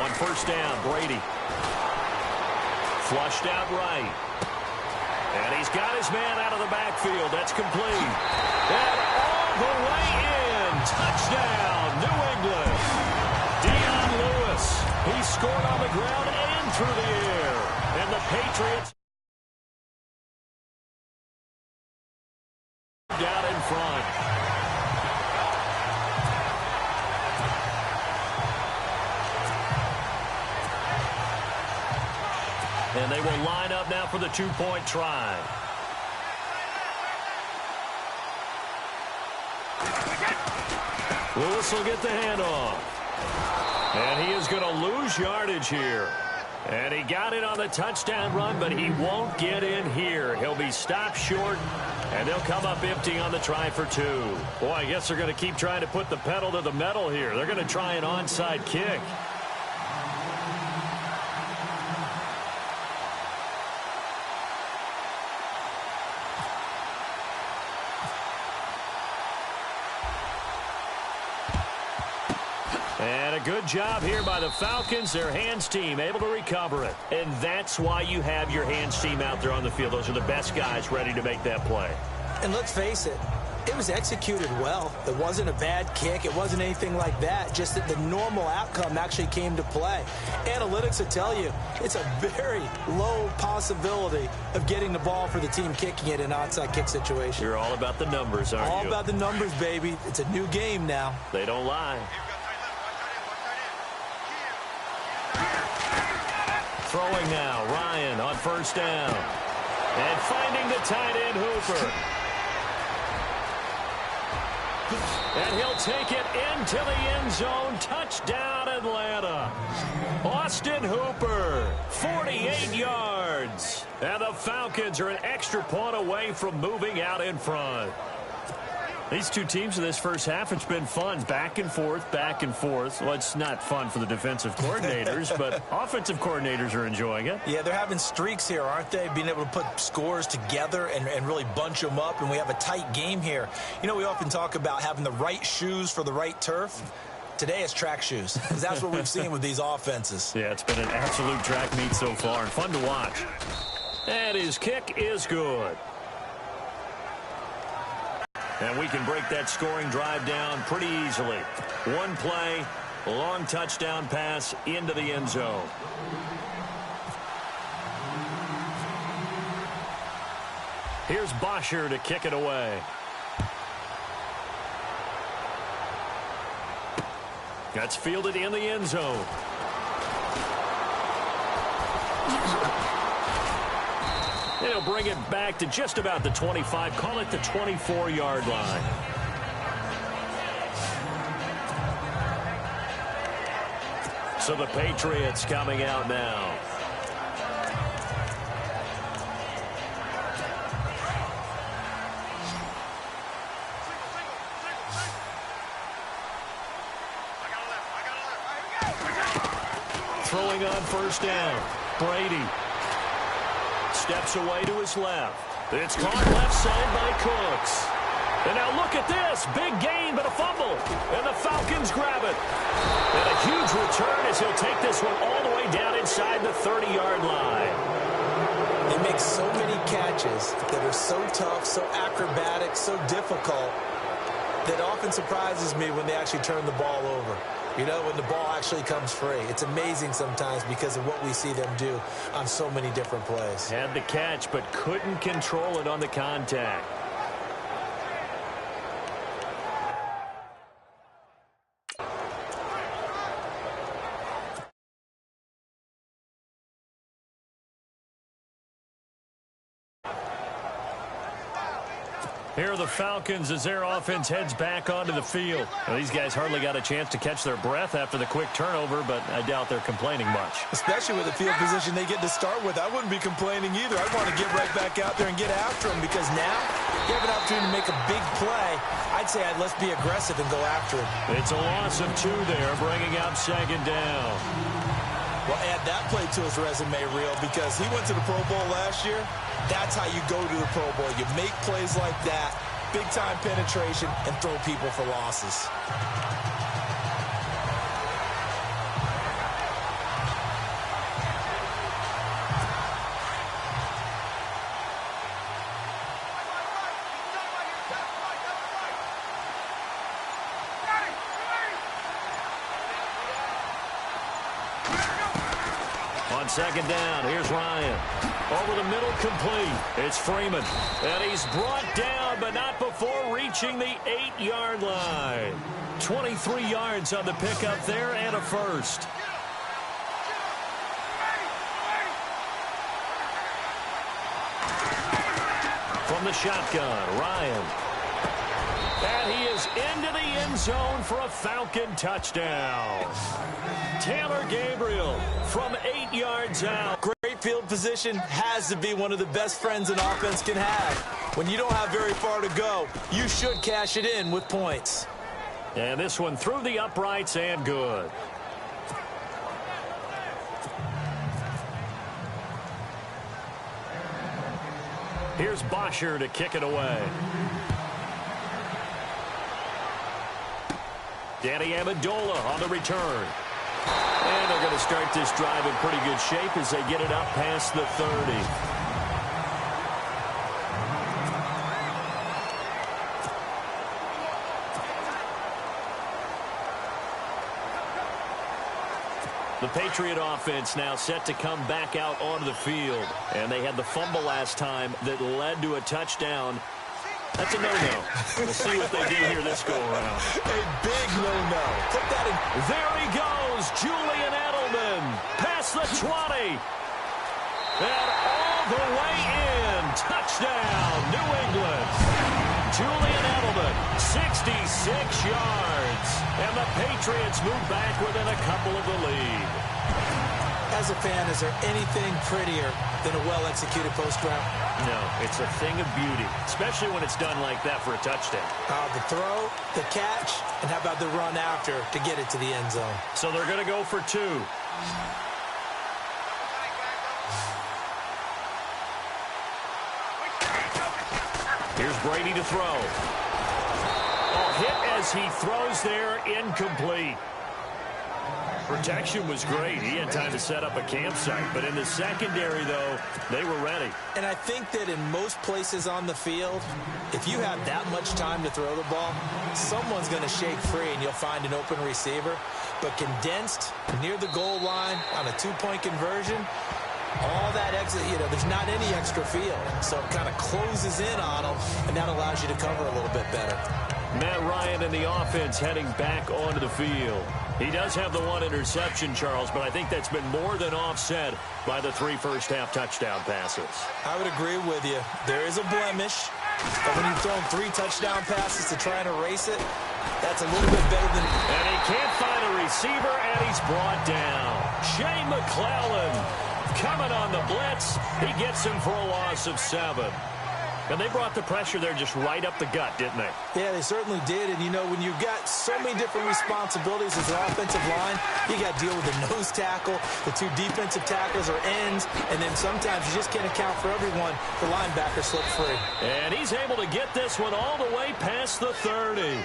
on first down. Brady. Flushed out right. And he's got his man out of the backfield. That's complete. And all the way in. Touchdown, New England. Dion Lewis. He scored on the ground and through the air. And the Patriots down in front. And they will line up now for the two-point try. Lewis will get the handoff. And he is going to lose yardage here. And he got it on the touchdown run, but he won't get in here. He'll be stopped short, and they'll come up empty on the try for two. Boy, I guess they're going to keep trying to put the pedal to the metal here. They're going to try an onside kick. And a good job here by the Falcons. Their hands team able to recover it. And that's why you have your hands team out there on the field. Those are the best guys ready to make that play. And let's face it, it was executed well. It wasn't a bad kick. It wasn't anything like that. Just that the normal outcome actually came to play. Analytics will tell you it's a very low possibility of getting the ball for the team kicking it in an onside kick situation. You're all about the numbers, aren't you? All about the numbers, baby. It's a new game now. They don't lie. Throwing now, Ryan on first down. And finding the tight end, Hooper. And he'll take it into the end zone. Touchdown, Atlanta. Austin Hooper, 48 yards. And the Falcons are an extra point away from moving out in front. These two teams in this first half, it's been fun. Back and forth, back and forth. Well, it's not fun for the defensive coordinators, but offensive coordinators are enjoying it. Yeah, they're having streaks here, aren't they? Being able to put scores together and really bunch them up, and we have a tight game here. You know, we often talk about having the right shoes for the right turf. Today it's track shoes, because that's what we've seen with these offenses. Yeah, it's been an absolute track meet so far, and fun to watch. And his kick is good. And we can break that scoring drive down pretty easily. One play, long touchdown pass into the end zone. Here's Bosher to kick it away. That's fielded in the end zone. They'll bring it back to just about the 25. Call it the 24-yard line. So the Patriots coming out now. Throwing on first down. Brady. Steps away to his left. It's caught left side by Cooks. And now look at this. Big gain, but a fumble. And the Falcons grab it. And a huge return as he'll take this one all the way down inside the 30-yard line. They make so many catches that are so tough, so acrobatic, so difficult, that often surprises me when they actually turn the ball over. You know, when the ball actually comes free. It's amazing sometimes because of what we see them do on so many different plays. Had the catch, but couldn't control it on the contact. Here are the Falcons as their offense heads back onto the field. Well, these guys hardly got a chance to catch their breath after the quick turnover, but I doubt they're complaining much. Especially with the field position they get to start with. I wouldn't be complaining either. I'd want to get right back out there and get after them, because now you have an opportunity to make a big play. I'd say let's be aggressive and go after it. It's a loss of 2 there, bringing up second down. Well, add that play to his resume reel, because he went to the Pro Bowl last year. That's how you go to the Pro Bowl. You make plays like that, big-time penetration, and throw people for losses. On second down, here's Ryan. Over the middle, complete. It's Freeman. And he's brought down, but not before reaching the 8-yard line. 23 yards on the pickup there and a first. From the shotgun, Ryan. And he is into the end zone for a Falcon touchdown. Taylor Gabriel from 8 yards out. Great field position has to be one of the best friends an offense can have. When you don't have very far to go, you should cash it in with points. And this one through the uprights and good. Here's Bosher to kick it away. Danny Amendola on the return. And they're going to start this drive in pretty good shape as they get it up past the 30. The Patriot offense now set to come back out onto the field. And they had the fumble last time that led to a touchdown. That's a no-no. We'll see what they do here this go-around. A big no-no. Put that in. There he goes, Julian Edelman. Past the 20. And all the way in. Touchdown, New England. Julian Edelman, 66 yards. And the Patriots move back within a couple of the lead. As a fan, is there anything prettier than a well-executed post route? No, it's a thing of beauty, especially when it's done like that for a touchdown. The throw, the catch, and how about the run after to get it to the end zone? So they're going to go for 2. Here's Brady to throw. Hit as he throws there, incomplete. Protection was great. He had time to set up a campsite. But in the secondary, though, they were ready. And I think that in most places on the field, if you have that much time to throw the ball, someone's going to shake free and you'll find an open receiver. But condensed near the goal line on a 2-point conversion, all that exit, there's not any extra field. So it kind of closes in on them, and that allows you to cover a little bit better. Matt Ryan and the offense heading back onto the field. He does have the 1 interception, Charles, but I think that's been more than offset by the 3 first-half touchdown passes. I would agree with you. There is a blemish, but when you've thrown 3 touchdown passes to try and erase it, that's a little bit better than... And he can't find a receiver, and he's brought down. Shane McClellan coming on the blitz. He gets him for a loss of 7. And they brought the pressure there just right up the gut, didn't they? Yeah, they certainly did. And, when you've got so many different responsibilities as an offensive line, you got to deal with the nose tackle, the 2 defensive tackles or ends, and then sometimes you just can't account for everyone. The linebacker slipped free. And he's able to get this one all the way past the 30.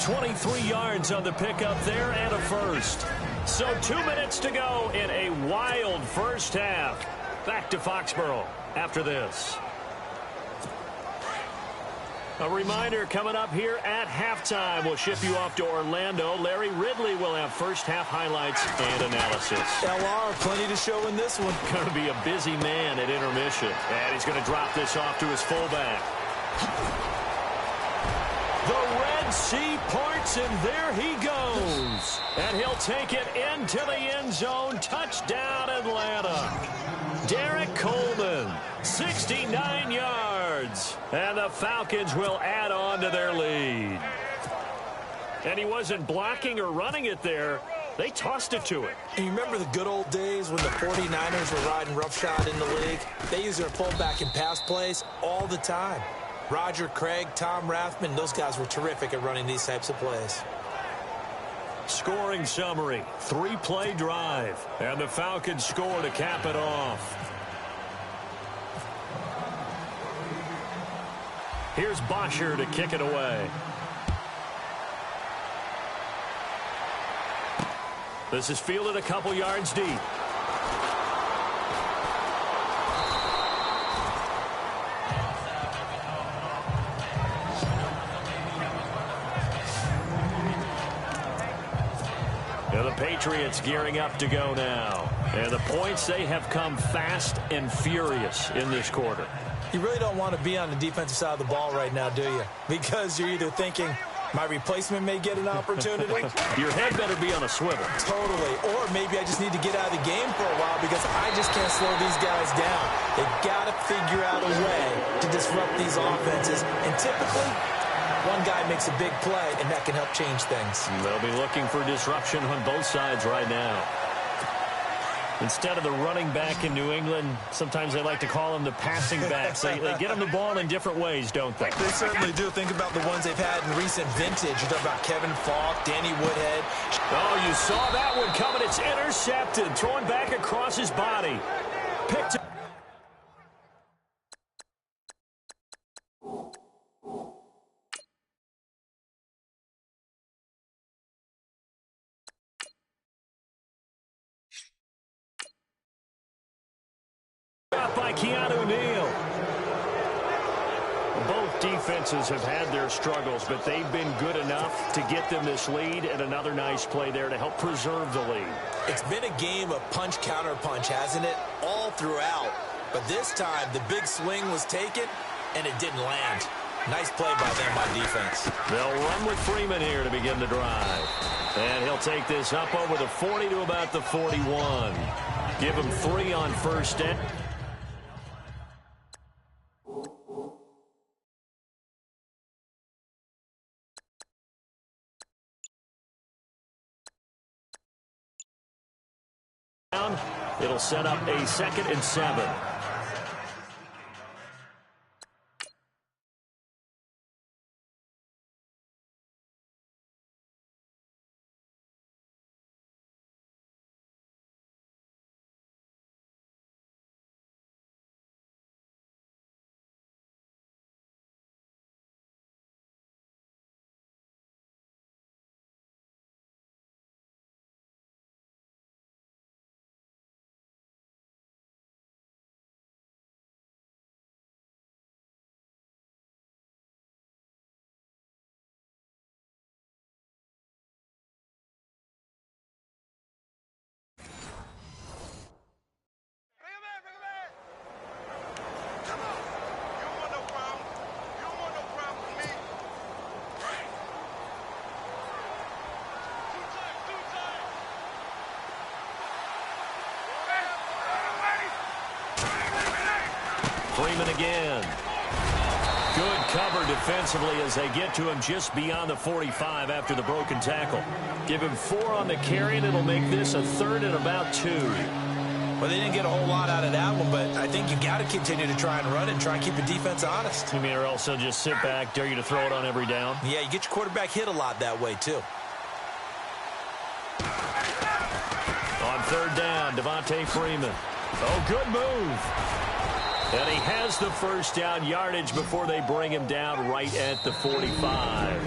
23 yards on the pickup there and a first. So 2 minutes to go in a wild first half. Back to Foxborough after this. A reminder coming up here at halftime. We'll ship you off to Orlando. Larry Ridley will have first-half highlights and analysis. LR, plenty to show in this one. Going to be a busy man at intermission. And he's going to drop this off to his fullback. The Red Sea parts, and there he goes. And he'll take it into the end zone. Touchdown, Atlanta. Derek Coleman, 69 yards. And the Falcons will add on to their lead. And he wasn't blocking or running it there. They tossed it to him. And you remember the good old days when the 49ers were riding roughshod in the league? They used their fullback in pass plays all the time. Roger Craig, Tom Rathman, those guys were terrific at running these types of plays. Scoring summary, 3-play drive. And the Falcons score to cap it off. Here's Bosher to kick it away. This is fielded a couple yards deep. And the Patriots gearing up to go now. And the points, they have come fast and furious in this quarter. You really don't want to be on the defensive side of the ball right now, do you? Because you're either thinking, my replacement may get an opportunity. Your head better be on a swivel. Totally. Or maybe I just need to get out of the game for a while because I just can't slow these guys down. They've got to figure out a way to disrupt these offenses. And typically, one guy makes a big play, and that can help change things. They'll be looking for disruption on both sides right now. Instead of the running back in New England, sometimes they like to call them the passing backs. They get them the ball in different ways, don't they? They certainly do. Think about the ones they've had in recent vintage. You're talking about Kevin Falk, Danny Woodhead. Oh, you saw that one coming. It's intercepted. Throwing back across his body. Picked up. By Keanu Neal. Both defenses have had their struggles, but they've been good enough to get them this lead, and another nice play there to help preserve the lead. It's been a game of punch-counter-punch, hasn't it? All throughout. But this time, the big swing was taken, and it didn't land. Nice play by them on defense. They'll run with Freeman here to begin the drive. And he'll take this up over the 40 to about the 41. Give him 3 on first down. It'll set up a 2nd and 7. Freeman again. Good cover defensively as they get to him just beyond the 45 after the broken tackle. Give him 4 on the carry, and it'll make this a 3rd and about 2. Well, they didn't get a whole lot out of that one, but I think you got to continue to try and run it and try and keep the defense honest. You mean, or else they'll just sit back, dare you to throw it on every down? Yeah, you get your quarterback hit a lot that way, too. On 3rd down, Devontae Freeman. Oh, good move. And he has the first down yardage before they bring him down right at the 45.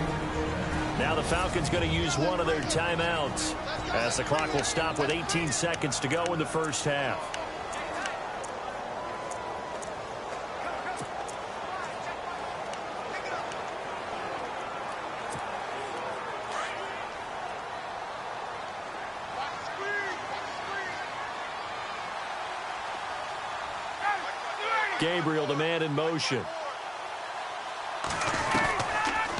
Now the Falcons going to use one of their timeouts as the clock will stop with 18 seconds to go in the first half. Gabriel, the man in motion.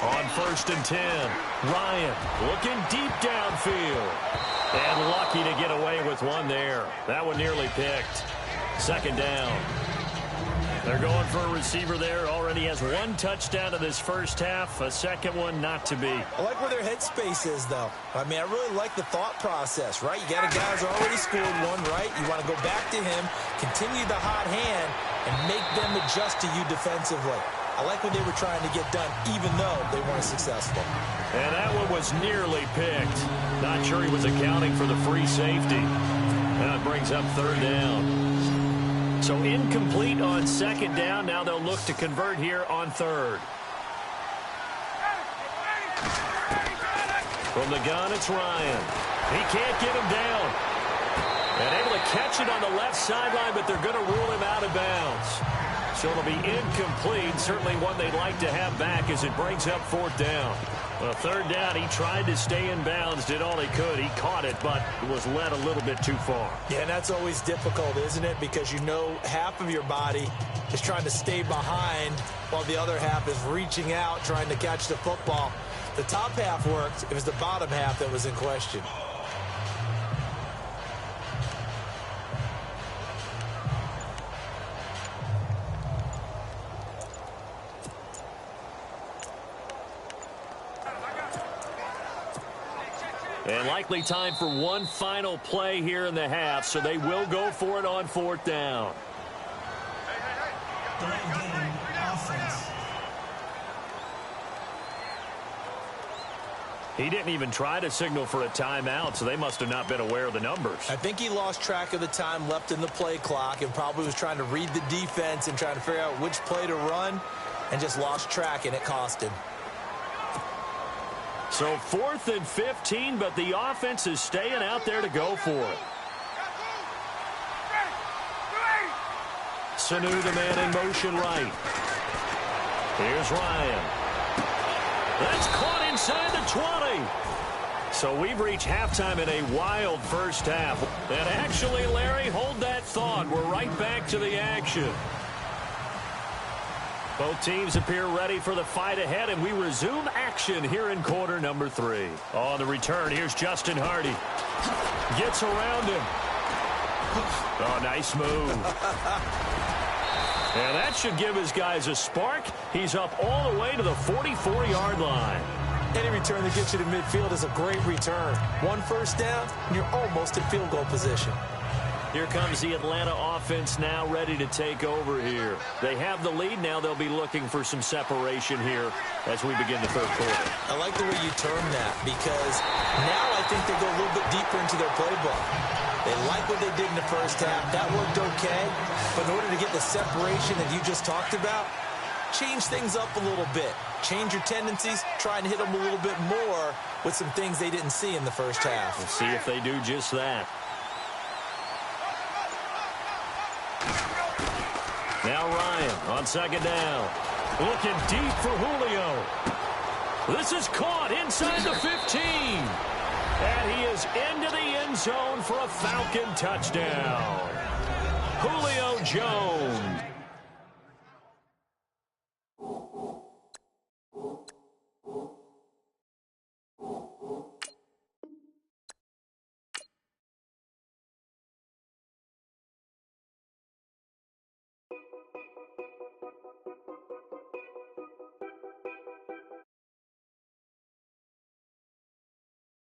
On 1st and 10, Ryan looking deep downfield. And lucky to get away with one there. That one nearly picked. 2nd down. They're going for a receiver there. Already has 1 touchdown in this first half. A 2nd one not to be. I like where their headspace is, though. I mean, I really like the thought process, right? You got a guy who's already scored one, right? You want to go back to him, continue the hot hand, and make them adjust to you defensively. I like what they were trying to get done, even though they weren't successful. And that one was nearly picked. Not sure he was accounting for the free safety. That brings up 3rd down. So incomplete on 2nd down. Now they'll look to convert here on 3rd. From the gun, it's Ryan. He can't get him down. And able to catch it on the left sideline, but they're going to rule him out of bounds. So it'll be incomplete. Certainly one they'd like to have back as it brings up 4th down. Well, third down, he tried to stay in bounds, did all he could. He caught it, but was led a little bit too far. Yeah, and that's always difficult, isn't it? Because you know half of your body is trying to stay behind while the other half is reaching out, trying to catch the football. The top half worked. It was the bottom half that was in question. And likely time for one final play here in the half, so they will go for it on fourth down. He didn't even try to signal for a timeout, so they must have not been aware of the numbers. I think he lost track of the time left in the play clock and probably was trying to read the defense and trying to figure out which play to run and just lost track, and it cost him. So 4th and 15, but the offense is staying out there to go for it. Sanu, the man in motion right. Here's Ryan. That's caught inside the 20. So we've reached halftime in a wild first half. And actually, Larry, hold that thought. We're right back to the action. Both teams appear ready for the fight ahead, and we resume action here in quarter number 3. On the return, here's Justin Hardy. Gets around him. Oh, nice move. And that should give his guys a spark. He's up all the way to the 44-yard line. Any return that gets you to midfield is a great return. One first down, and you're almost in field goal position. Here comes the Atlanta offense now ready to take over here. They have the lead. Now they'll be looking for some separation here as we begin the third quarter. I like the way you term that because now I think they go a little bit deeper into their playbook. They like what they did in the first half. That worked okay. But in order to get the separation that you just talked about, change things up a little bit. Change your tendencies. Try and hit them a little bit more with some things they didn't see in the first half. We'll see if they do just that. Now Ryan on second down. Looking deep for Julio. This is caught inside the 15. And he is into the end zone for a Falcon touchdown. Julio Jones.